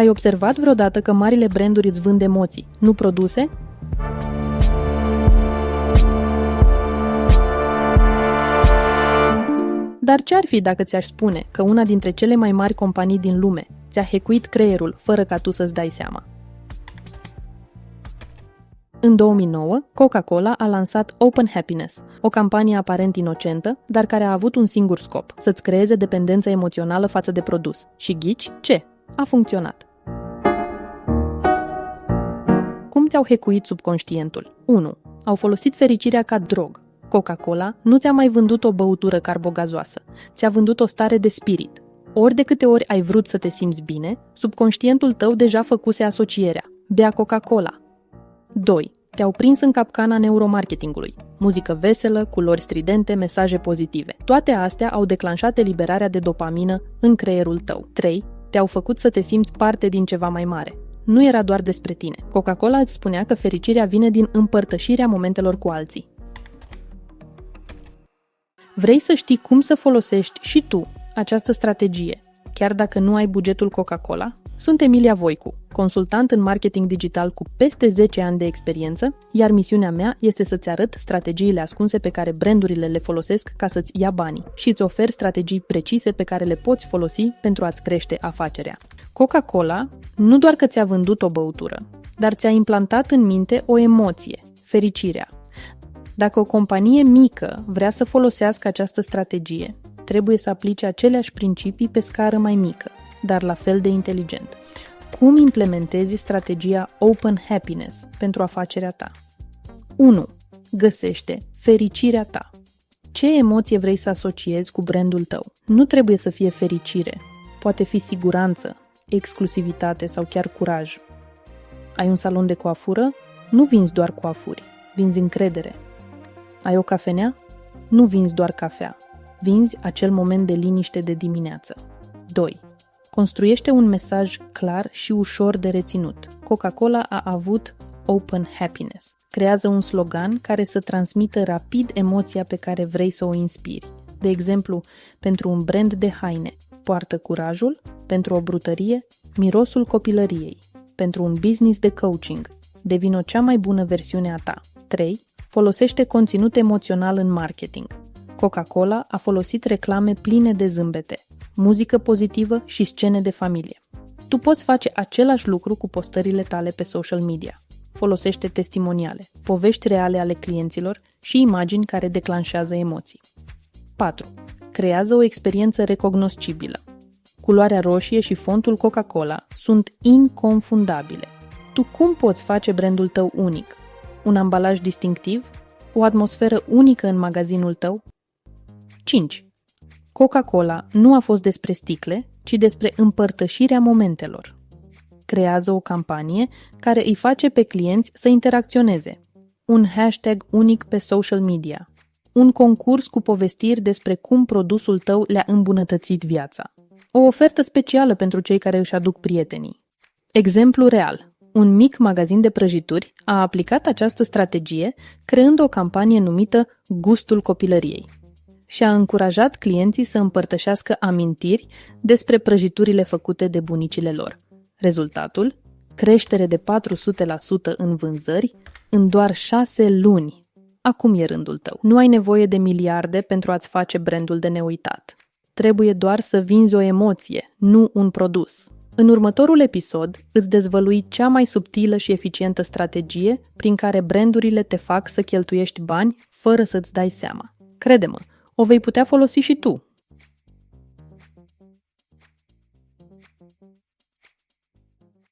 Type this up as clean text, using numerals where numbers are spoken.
Ai observat vreodată că marile branduri îți vând emoții, nu produse? Dar ce-ar fi dacă ți-aș spune că una dintre cele mai mari companii din lume ți-a hackuit creierul fără ca tu să-ți dai seama? În 2009, Coca-Cola a lansat Open Happiness, o campanie aparent inocentă, dar care a avut un singur scop, să-ți creeze dependență emoțională față de produs. Și ghici ce? A funcționat. Cum ți-au hackuit subconștientul? 1. Au folosit fericirea ca drog. Coca-Cola nu ți-a mai vândut o băutură carbogazoasă, ți-a vândut o stare de spirit. Ori de câte ori ai vrut să te simți bine, subconștientul tău deja făcuse asocierea. Bea Coca-Cola. 2. Te-au prins în capcana neuromarketingului. Muzică veselă, culori stridente, mesaje pozitive. Toate astea au declanșat eliberarea de dopamină în creierul tău. 3. Te-au făcut să te simți parte din ceva mai mare. Nu era doar despre tine. Coca-Cola îți spunea că fericirea vine din împărtășirea momentelor cu alții. Vrei să știi cum să folosești și tu această strategie, chiar dacă nu ai bugetul Coca-Cola? Sunt Emilia Voicu, consultant în marketing digital cu peste 10 ani de experiență, iar misiunea mea este să-ți arăt strategiile ascunse pe care brandurile le folosesc ca să-ți ia banii și îți ofer strategii precise pe care le poți folosi pentru a-ți crește afacerea. Coca-Cola nu doar că ți-a vândut o băutură, dar ți-a implantat în minte o emoție, fericirea. Dacă o companie mică vrea să folosească această strategie, trebuie să aplice aceleași principii pe scară mai mică, dar la fel de inteligent. Cum implementezi strategia Open Happiness pentru afacerea ta? 1. Găsește fericirea ta. Ce emoție vrei să asociezi cu brandul tău? Nu trebuie să fie fericire. Poate fi siguranță, exclusivitate sau chiar curaj. Ai un salon de coafură? Nu vinzi doar coafuri, vinzi încredere. Ai o cafenea? Nu vinzi doar cafea, vinzi acel moment de liniște de dimineață. 2. Construiește un mesaj clar și ușor de reținut. Coca-Cola a avut Open Happiness. Creează un slogan care să transmită rapid emoția pe care vrei să o inspiri. De exemplu, pentru un brand de haine, poartă curajul, pentru o brutărie, mirosul copilăriei, pentru un business de coaching, devină cea mai bună versiune a ta. 3. Folosește conținut emoțional în marketing. Coca-Cola a folosit reclame pline de zâmbete, muzică pozitivă și scene de familie. Tu poți face același lucru cu postările tale pe social media. Folosește testimoniale, povești reale ale clienților și imagini care declanșează emoții. 4. Creează o experiență recognoscibilă. Culoarea roșie și fontul Coca-Cola sunt inconfundabile. Tu cum poți face brandul tău unic? Un ambalaj distinctiv? O atmosferă unică în magazinul tău? 5. Coca-Cola nu a fost despre sticle, ci despre împărtășirea momentelor. Creează o campanie care îi face pe clienți să interacționeze. Un hashtag unic pe social media. Un concurs cu povestiri despre cum produsul tău le-a îmbunătățit viața. O ofertă specială pentru cei care își aduc prietenii. Exemplu real. Un mic magazin de prăjituri a aplicat această strategie creând o campanie numită Gustul copilăriei și a încurajat clienții să împărtășească amintiri despre prăjiturile făcute de bunicile lor. Rezultatul? Creștere de 400% în vânzări în doar 6 luni. Acum e rândul tău. Nu ai nevoie de miliarde pentru a-ți face brandul de neuitat. Trebuie doar să vinzi o emoție, nu un produs. În următorul episod îți dezvălui cea mai subtilă și eficientă strategie prin care brandurile te fac să cheltuiești bani fără să-ți dai seama. Crede-mă, o vei putea folosi și tu